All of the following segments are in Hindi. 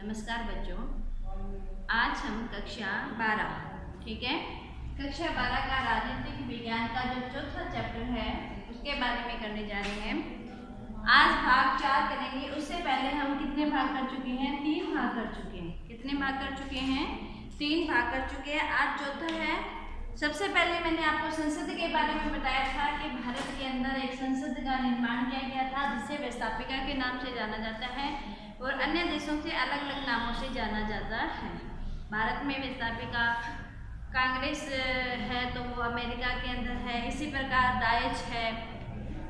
नमस्कार बच्चों, आज हम कक्षा 12 ठीक है, कक्षा 12 का राजनीतिक विज्ञान का जो चौथा चैप्टर है उसके बारे में करने जा रहे हैं। आज भाग 4 करेंगे। उससे पहले हम कितने भाग कर चुके हैं? 3 भाग कर चुके हैं। कितने भाग कर चुके हैं? 3 भाग कर चुके हैं। आज चौथा है। सबसे पहले मैंने आपको संसद के बारे में बताया था कि भारत के अंदर एक संसद का निर्माण किया गया था जिसे व्यवस्थापिका के नाम से जाना जाता है और अन्य देशों से अलग अलग नामों से जाना जाता है। भारत में व्यवस्थापिका कांग्रेस है तो वो अमेरिका के अंदर है, इसी प्रकार डाइच है।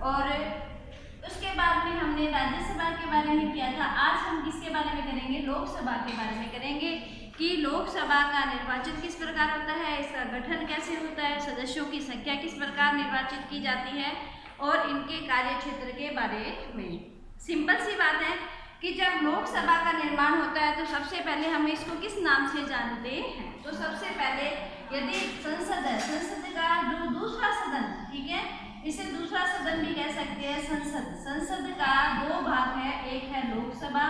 और उसके बाद में हमने राज्यसभा के बारे में किया था। आज हम किसके बारे में करेंगे? लोकसभा के बारे में करेंगे कि लोकसभा का निर्वाचन किस प्रकार होता है, इसका गठन कैसे होता है, सदस्यों की संख्या किस प्रकार निर्वाचित की जाती है और इनके कार्य क्षेत्र के बारे में। सिंपल सी बात है कि जब लोकसभा का निर्माण होता है तो सबसे पहले हम इसको किस नाम से जानते हैं? तो सबसे पहले यदि संसद है, संसद का जो दूसरा सदन, ठीक है, इसे दूसरा सदन भी कह सकते हैं। संसद, संसद का 2 भाग है, एक है लोकसभा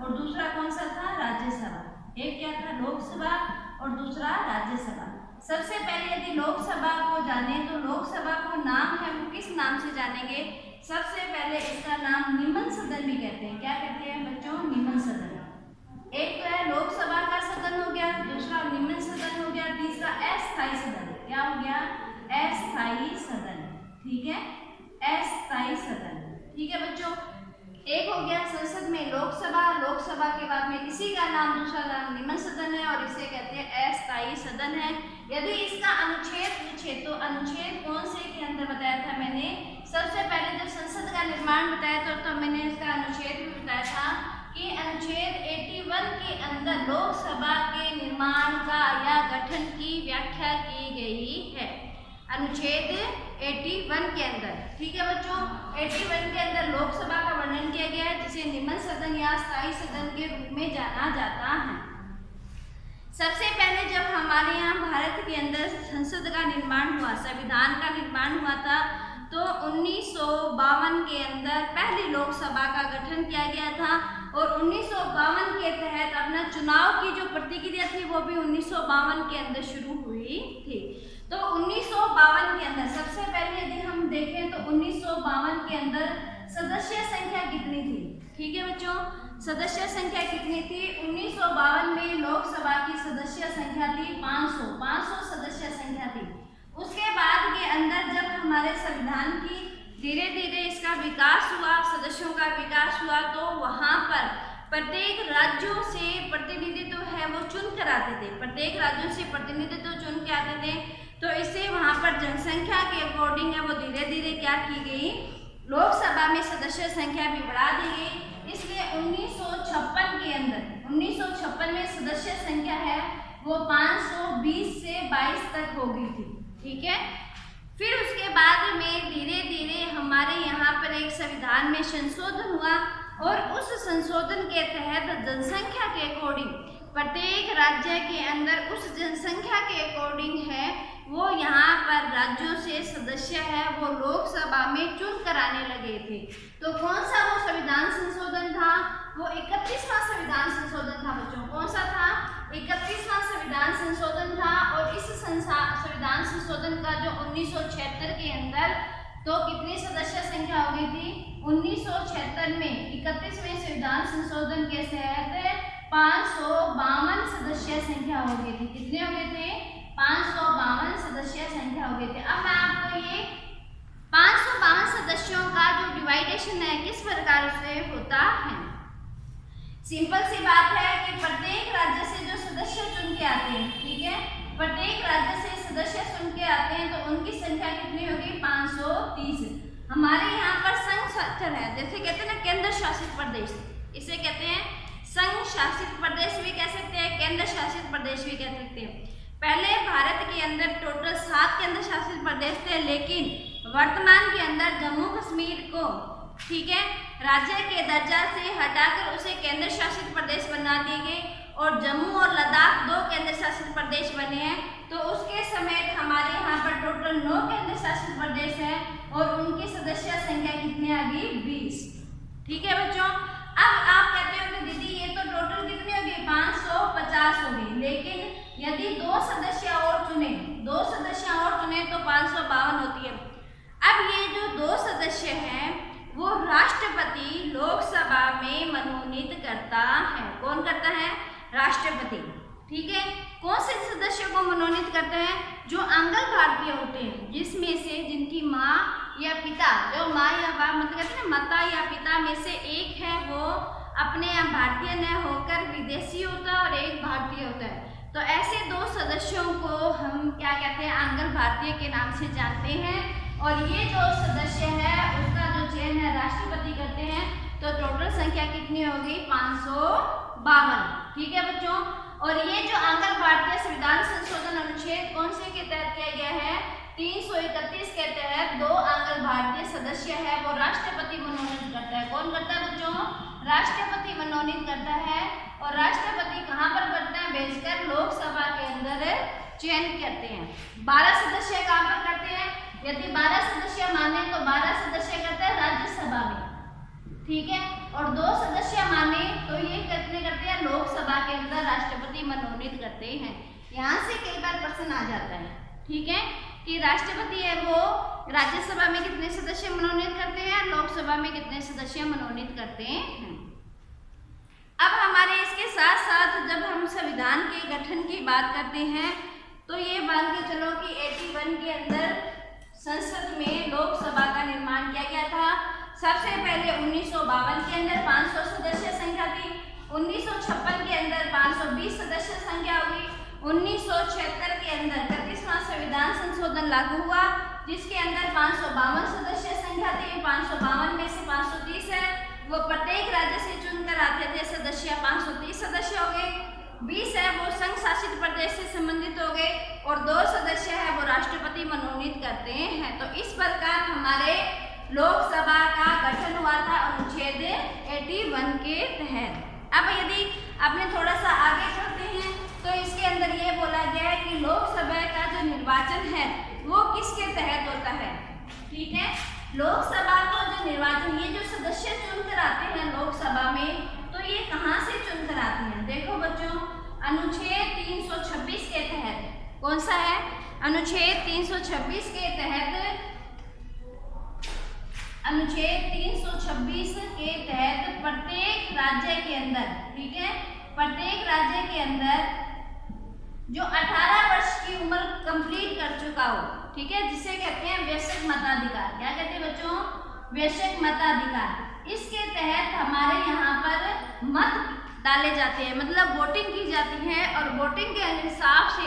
और दूसरा कौन सा था? राज्यसभा। एक क्या था? लोकसभा और दूसरा राज्यसभा। सबसे पहले यदि लोकसभा को जाने तो लोकसभा को नाम है वो किस नाम से जानेंगे? सबसे पहले इसका नाम निम्न सदन भी कहते हैं। क्या कहते हैं बच्चों? निम्न सदन। एक तो है लोकसभा का सदन हो गया, दूसरा निम्न सदन हो गया, तीसरा अस्थायी सदन। क्या हो गया? अस्थायी सदन। ठीक है, अस्थायी सदन। ठीक है बच्चों, एक हो गया संसद में लोकसभा, लोकसभा के बाद में इसी का नाम, दूसरा नाम निम्न सदन है और इसे कहते हैं अस्थायी सदन है। यदि इसका अनुच्छेद पूछे तो अनुच्छेद कौन से के अंदर बताया था मैंने? सबसे पहले जब संसद का निर्माण बताया तो मैंने इसका अनुच्छेद भी बताया था कि अनुच्छेद 81 के अंदर लोकसभा के निर्माण का या गठन की व्याख्या की गई है। अनुच्छेद 81 के अंदर, ठीक है बच्चों, 81 के अंदर लोकसभा का वर्णन किया गया है जिसे निम्न सदन या स्थायी सदन के रूप में जाना जाता है। सबसे पहले जब हमारे यहाँ भारत के अंदर संसद का निर्माण हुआ, संविधान का निर्माण हुआ था, तो 1952 के अंदर पहली लोकसभा का गठन किया गया था और 1952 के तहत अपना चुनाव की जो प्रक्रिया थी वो भी 1952 के अंदर शुरू हुई थी। तो 1952 के अंदर सबसे पहले यदि हम देखें तो 1952 के अंदर सदस्य संख्या कितनी थी? ठीक है बच्चों, सदस्य संख्या कितनी थी? 1952 में लोकसभा की सदस्य संख्या थी 500 सदस्य संख्या थी। उसके बाद के अंदर जब हमारे संविधान की धीरे धीरे इसका विकास हुआ, सदस्यों का विकास हुआ, तो वहाँ पर प्रत्येक राज्यों से प्रतिनिधित्व है वो चुन कर आते थे। प्रत्येक राज्यों से प्रतिनिधित्व चुन के आते थे, तो इसे वहाँ पर जनसंख्या के अकॉर्डिंग है वो धीरे धीरे क्या की गई? लोकसभा में सदस्य संख्या भी बढ़ा दी गई। इसलिए 1956 के अंदर, 1956 में सदस्य संख्या है वो 520 से 22 तक हो गई थी। ठीक है, फिर उसके बाद में धीरे धीरे हमारे यहाँ पर एक संविधान में संशोधन हुआ और उस संशोधन के तहत जनसंख्या के अकॉर्डिंग प्रत्येक राज्य के अंदर उस जनसंख्या के अकॉर्डिंग है वो यहाँ पर राज्यों से सदस्य है वो लोकसभा में चुन कर आने लगे थे। तो कौन सा वो संविधान संशोधन था? वो 31वां संविधान संशोधन था बच्चों। कौन सा था? 31वां संविधान संशोधन था। और इस संविधान संशोधन का जो 1976 के अंदर तो कितनी सदस्य संख्या हो गई थी? 1976 में 31वें संविधान संशोधन के तहत 552 सदस्य संख्या हो गई थी। कितने हो गए थे? 552 सदस्य संख्या हो गए थे। अब मैं आपको ये 552 सदस्यों का जो डिवाइडेशन है किस प्रकार से होता है। सिंपल सी बात है कि प्रत्येक राज्य से जो सदस्य चुन के आते हैं, ठीक है, प्रत्येक राज्य से सदस्य चुन के आते हैं तो उनकी संख्या कितनी होगी? 530। हमारे यहाँ पर संघ शासित है, जैसे कहते हैं ना केंद्र शासित प्रदेश, इसे कहते हैं संघ शासित प्रदेश भी कह सकते हैं, केंद्र शासित प्रदेश भी कह सकते हैं। पहले भारत के अंदर टोटल 7 केंद्र शासित प्रदेश थे, लेकिन वर्तमान के अंदर जम्मू कश्मीर को, ठीक है, राज्य के दर्जा से हटाकर उसे केंद्र शासित प्रदेश बना दिए गए और जम्मू और लद्दाख 2 केंद्र शासित प्रदेश बने हैं। तो उसके समेत हमारे यहाँ पर टोटल 9 केंद्र शासित प्रदेश है और उनकी सदस्य संख्या कितनी आ गई? 20। ठीक है बच्चों, अब आप कहते हो कि दीदी ये तो टोटल कितनी होगी? होगी, लेकिन यदि 2 सदस्य और चुने तो 552 होती है। अब ये जो 2 सदस्य हैं वो राष्ट्रपति लोकसभा में मनोनीत करता है। कौन करता है? राष्ट्रपति। ठीक है, कौन से सदस्यों को मनोनीत करते हैं? जो आंग्ल भारतीय होते हैं, जिसमें से जिनकी माँ या पिता, जो माँ या बाप मतलब कहते हैं माता या पिता में से एक है वो अपने यहाँ भारतीय न होकर विदेशी होता है और एक भारतीय होता है। तो ऐसे 2 सदस्यों को हम क्या कहते हैं? आंग्ल भारतीय के नाम से जानते हैं। और ये जो सदस्य है उसका जो चयन है राष्ट्रपति करते हैं। तो टोटल संख्या कितनी होगी? 552। ठीक है बच्चों, और ये जो आंग्ल भारतीय संविधान संशोधन अनुच्छेद कौन से के तहत किया गया है? 331 के तहत 2 आंग्ल भारतीय सदस्य है वो राष्ट्रपति मनोनीत करता है। कौन करता है बच्चों? राष्ट्रपति मनोनीत करता है। और राष्ट्रपति कहाँ पर करता है? भेजकर लोकसभा के अंदर चयन करते हैं। 12 सदस्य कहाँ पर करते हैं? यदि 12 सदस्य माने तो 12 सदस्य करते हैं राज्यसभा में। ठीक है, और 2 सदस्य माने तो ये कितने करते हैं? लोकसभा के अंदर राष्ट्रपति मनोनीत करते हैं। यहाँ से कई बार प्रश्न आ जाता है, ठीक है, कि राष्ट्रपति है वो राज्यसभा में कितने सदस्य मनोनीत करते हैं, लोकसभा में कितने सदस्य मनोनीत करते हैं। अब हमारे इसके साथ साथ जब हम संविधान के गठन की बात करते हैं तो ये मान के चलो कि 81 के अंदर संसद में लोकसभा का निर्माण किया गया था। सबसे पहले 1952 के अंदर 500 सदस्य संख्या थी। 1956 के अंदर 520 सदस्य संख्या हुई। 1976 के अंदर 31वां संविधान संशोधन लागू हुआ जिसके अंदर 552 सदस्य संख्या थी। 552 में से 530 है वो प्रत्येक राज्य से चुनकर आते थे सदस्य, 530 सदस्य हो गए। 20 है वो संघ शासित प्रदेश से संबंधित हो गए और 2 सदस्य है वो राष्ट्रपति मनोनीत करते हैं। तो इस प्रकार हमारे लोकसभा का गठन हुआ था अनुच्छेद 81 के तहत। अब यदि आपने थोड़ा सा आगे चलते हैं तो इसके अंदर ये बोला गया है कि लोकसभा का जो निर्वाचन है वो किसके तहत होता है। ठीक है, लोकसभा का जो निर्वाचन, ये जो सदस्य चुनकर आते हैं लोकसभा में, तो ये कहाँ से चुनकर आते हैं? देखो बच्चों, अनुच्छेद 326 के तहत। कौन सा है? अनुच्छेद 326 के तहत, अनुच्छेद 326 के तहत प्रत्येक राज्य के अंदर, ठीक है, प्रत्येक राज्य के अंदर जो 18 वर्ष की उम्र कंप्लीट कर चुका हो, ठीक है, जिसे कहते हैं वयस्क मताधिकार। क्या कहते हैं बच्चों? वयस्क मताधिकार। इसके तहत हमारे यहाँ पर मत डाले जाते हैं, मतलब वोटिंग की जाती है और वोटिंग के हिसाब से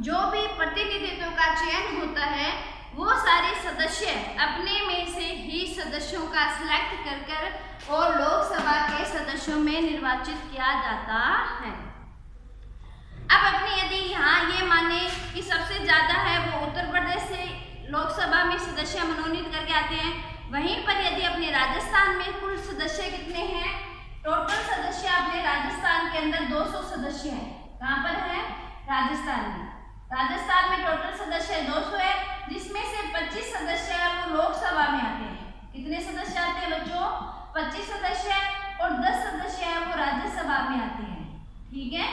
जो भी प्रतिनिधित्व का चयन होता है वो सारे सदस्य अपने में से ही सदस्यों का सिलेक्ट कर और लोकसभा के सदस्यों में निर्वाचित किया जाता है। अब अपने यदि यहाँ ये माने कि सबसे ज़्यादा है वो उत्तर प्रदेश से लोकसभा में सदस्य मनोनीत करके आते हैं, वहीं पर यदि अपने राजस्थान में कुल सदस्य कितने हैं? टोटल सदस्य अपने राजस्थान के अंदर 200 सदस्य हैं। कहाँ पर है? राजस्थान में। राजस्थान में टोटल सदस्य 200 है जिसमें से 25 सदस्य है वो लोकसभा में आते हैं। कितने सदस्य आते हैं बच्चों? 25 सदस्य और 10 सदस्य है वो राज्यसभा में आते हैं। ठीक है,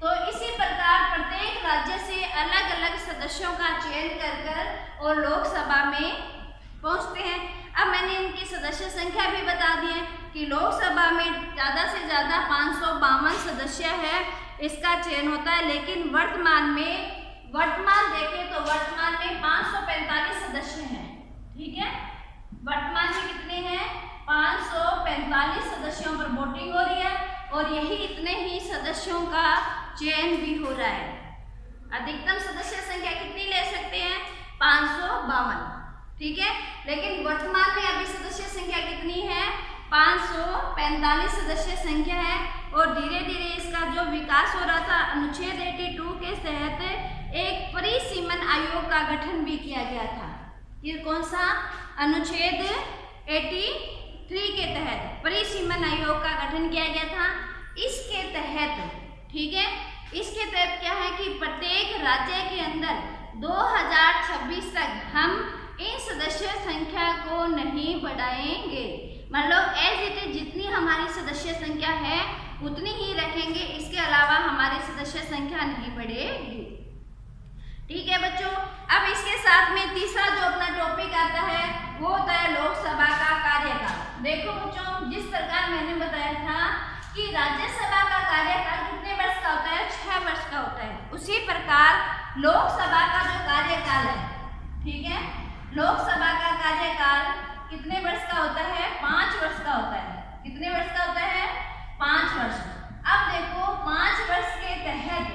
तो इसी प्रकार प्रत्येक राज्य से अलग अलग सदस्यों का चयन कर और लोकसभा में पहुंचते हैं। अब मैंने इनकी सदस्य संख्या भी बता दी है कि लोकसभा में ज़्यादा से ज़्यादा 552 सदस्य है इसका चयन होता है, लेकिन वर्तमान देखें तो वर्तमान में 545 सदस्य हैं। ठीक है, वर्तमान में कितने हैं? 545 सदस्यों पर वोटिंग हो रही है और यही इतने ही सदस्यों का चयन भी हो रहा है। अधिकतम सदस्य संख्या कितनी ले सकते हैं? 552। ठीक है, लेकिन वर्तमान में अभी सदस्य संख्या कितनी है? 545 सदस्य संख्या है और धीरे धीरे इसका जो विकास हो रहा था अनुच्छेद 82 के तहत एक परिसीमन आयोग का गठन भी किया गया था। ये कौन सा? अनुच्छेद 83 के तहत परिसीमन आयोग का गठन किया गया था। इसके तहत, ठीक है, इसके तहत क्या है कि प्रत्येक राज्य के अंदर 2026 तक हम इन सदस्य संख्या को नहीं बढ़ाएंगे। मतलब एज इट इज जितनी हमारी सदस्य संख्या है उतनी ही रखेंगे, इसके अलावा हमारी सदस्य संख्या नहीं बढ़ेगी। ठीक है बच्चों, अब इसके साथ में तीसरा जो अपना टॉपिक आता है वो होता है लोकसभा का कार्यकाल। देखो बच्चों, जिस प्रकार मैंने बताया था कि राज्यसभा का कार्यकाल कितने वर्ष का होता है, 6 वर्ष का होता है, उसी प्रकार लोकसभा का जो कार्यकाल है, ठीक है, लोकसभा का कार्यकाल कितने वर्ष का होता है, 5 वर्ष का होता है। कितने वर्ष का होता है, 5 वर्ष। अब देखो 5 वर्ष के तहत,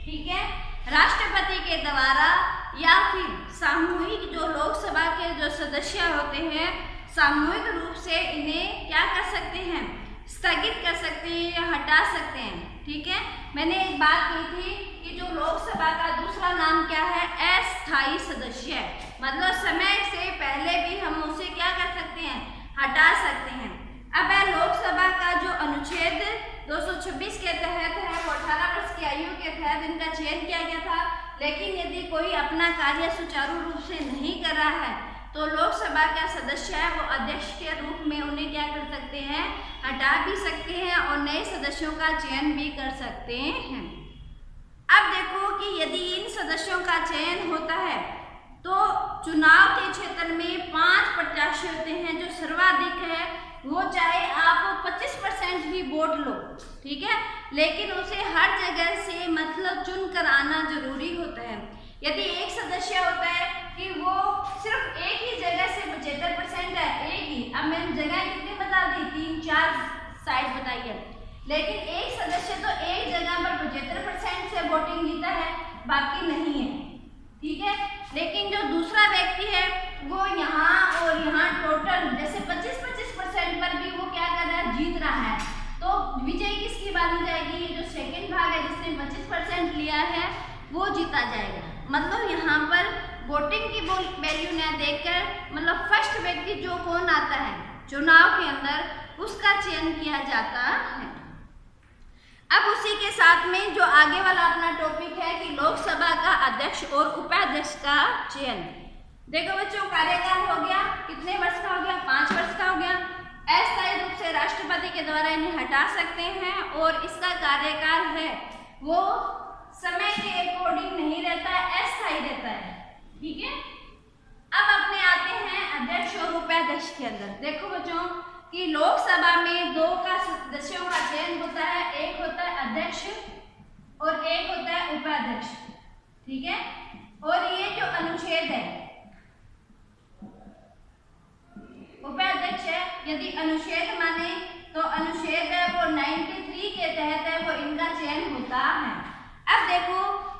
ठीक है, राष्ट्रपति के द्वारा या फिर सामूहिक जो लोकसभा के जो सदस्य होते हैं सामूहिक रूप से इन्हें क्या कर सकते हैं, स्थगित कर सकते हैं या हटा सकते हैं। ठीक है, मैंने एक बात की थी कि जो लोकसभा का दूसरा नाम क्या है, अस्थायी सदस्य, मतलब समय से पहले भी हम उसे क्या कर सकते हैं, हटा सकते हैं। अब है लोकसभा का जो अनुच्छेद 226 के तहत है, वो 18 वर्ष की आयु के तहत इनका चयन किया गया था। लेकिन यदि कोई अपना कार्य सुचारू रूप से नहीं कर रहा है तो लोकसभा का सदस्य है वो अध्यक्ष के रूप में उन्हें क्या कर सकते हैं, हटा भी सकते हैं और नए सदस्यों का चयन भी कर सकते हैं। अब देखो कि यदि इन सदस्यों का चयन होता है तो चुनाव के क्षेत्र में 5 प्रत्याशी होते हैं, जो सर्वाधिक है वो चाहे आप 25% ही वोट लो, ठीक है, लेकिन उसे हर जगह से मतलब चुन कर आना जरूरी होता है। यदि एक सदस्य होता है कि वो सिर्फ एक ही जगह से 75% है, एक ही, अब मैंने जगह कितनी बता दी, 3-4 साइड बताई है, लेकिन एक सदस्य तो एक जगह पर 75% से वोटिंग जीता है, बाकी नहीं है, ठीक है। लेकिन जो दूसरा व्यक्ति है वो यहाँ और यहाँ टोटल जैसे 25-25% पर भी वो क्या कर रहा है, जीत रहा है, तो विजय किसकी मानी जाएगी, ये जो सेकंड भाग है जिसने 25% लिया है वो जीता जाएगा। मतलब यहाँ पर वोटिंग की वैल्यू न देखकर मतलब फर्स्ट व्यक्ति जो कौन आता है चुनाव के अंदर उसका चयन किया जाता है। अब उसी के साथ में जो आगे वाला अपना टॉपिक है कि लोकसभा का अध्यक्ष और उपाध्यक्ष का चयन। देखो बच्चों, कार्यकाल हो गया, कितने वर्ष का हो गया, 5 वर्ष का हो गया। अस्थायी रूप से राष्ट्रपति के द्वारा इन्हें हटा सकते हैं और इसका कार्यकाल है वो समय के अकॉर्डिंग नहीं रहता है, अस्थायी रहता है, ठीक है। अब अपने आते हैं अध्यक्ष और उपाध्यक्ष के अंदर। देखो बच्चों कि लोकसभा में 2 का सदस्यों का चयन होता है, एक होता है अध्यक्ष और एक होता है उपाध्यक्ष, ठीक है। और ये जो अनुच्छेद है उपाध्यक्ष है, यदि अनुच्छेद माने तो अनुच्छेद है वो 93 के तहत है वो इनका चयन होता है। अब देखो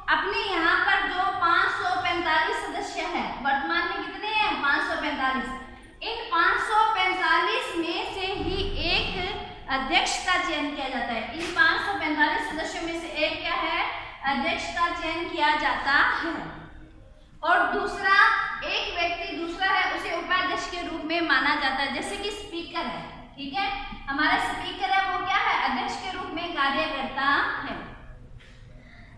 अपने यहाँ पर जो 545 सदस्य है, वर्तमान में कितने हैं, 545। इन 545 में से ही एक अध्यक्ष का चयन किया जाता है। इन 545 सदस्यों में से एक क्या है, अध्यक्ष का चयन किया जाता है। और दूसरा एक व्यक्ति दूसरा है उसे उपाध्यक्ष के रूप में माना जाता है, जैसे कि स्पीकर है, ठीक है, हमारा स्पीकर है वो क्या है, अध्यक्ष के रूप में कार्य करता है।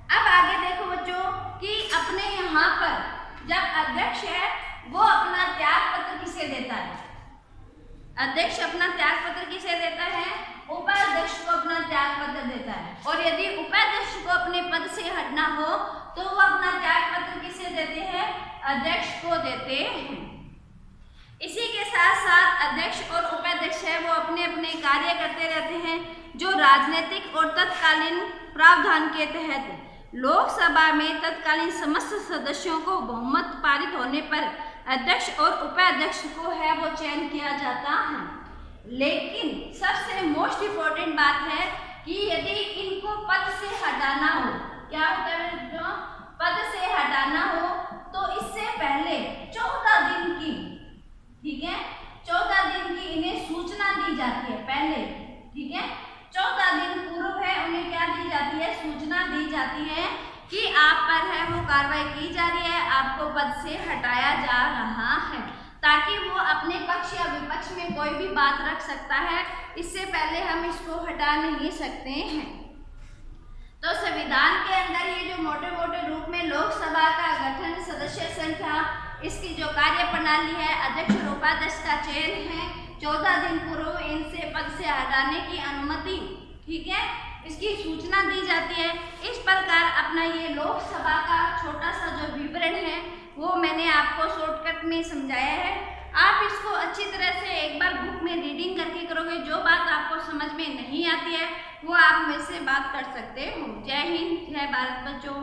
अब आगे देखो बच्चों कि अपने यहाँ पर जब अध्यक्ष है वो अपना त्याग पत्र किसे देता है, अध्यक्ष अपना त्याग पत्र किसे देता है, उपाध्यक्ष को अपना त्याग पत्र देता है। और यदि उपाध्यक्ष को अपने पद से हटना हो तो वो अपना त्याग पत्र किसे देते हैं, अध्यक्ष को देते हैं। इसी के साथ साथ अध्यक्ष और उपाध्यक्ष है वो अपने अपने कार्य करते रहते हैं, जो राजनीतिक और तत्कालीन प्रावधान के तहत लोकसभा में तत्कालीन समस्त सदस्यों को बहुमत पारित होने पर अध्यक्ष और उपाध्यक्ष को है वो चयन किया जाता है। लेकिन सबसे मोस्ट इम्पोर्टेंट बात है कि यदि इनको पद से हटाना हो, क्या होता है जो पद से हटाना हो तो इससे पहले 14 दिन की, ठीक है, 14 दिन की इन्हें सूचना दी जाती है पहले, ठीक है, 14 दिन पूर्व है उन्हें क्या दी जाती है, सूचना दी जाती है कि आप पर है वो कार्रवाई की जा रही है, आपको पद से हटाया जा रहा है, ताकि वो अपने पक्ष या विपक्ष में कोई भी बात रख सकता है। इससे पहले हम इसको हटा नहीं सकते हैं। तो संविधान के अंदर ये जो मोटे मोटे रूप में लोकसभा का गठन, सदस्य संख्या, इसकी जो कार्य प्रणाली है, अध्यक्ष और उपाध्यक्ष का चयन है, 14 दिन पूर्व इनसे पद से हटाने की अनुमति ठीक है, इसकी सूचना दी जाती है। इस प्रकार अपना ये लोकसभा का छोटा सा जो विवरण है वो मैंने आपको शॉर्टकट में समझाया है। आप इसको अच्छी तरह से एक बार बुक में रीडिंग करके करोगे, जो बात आपको समझ में नहीं आती है वो आप मेरे से बात कर सकते हो। जय हिंद, जय भारत बच्चों।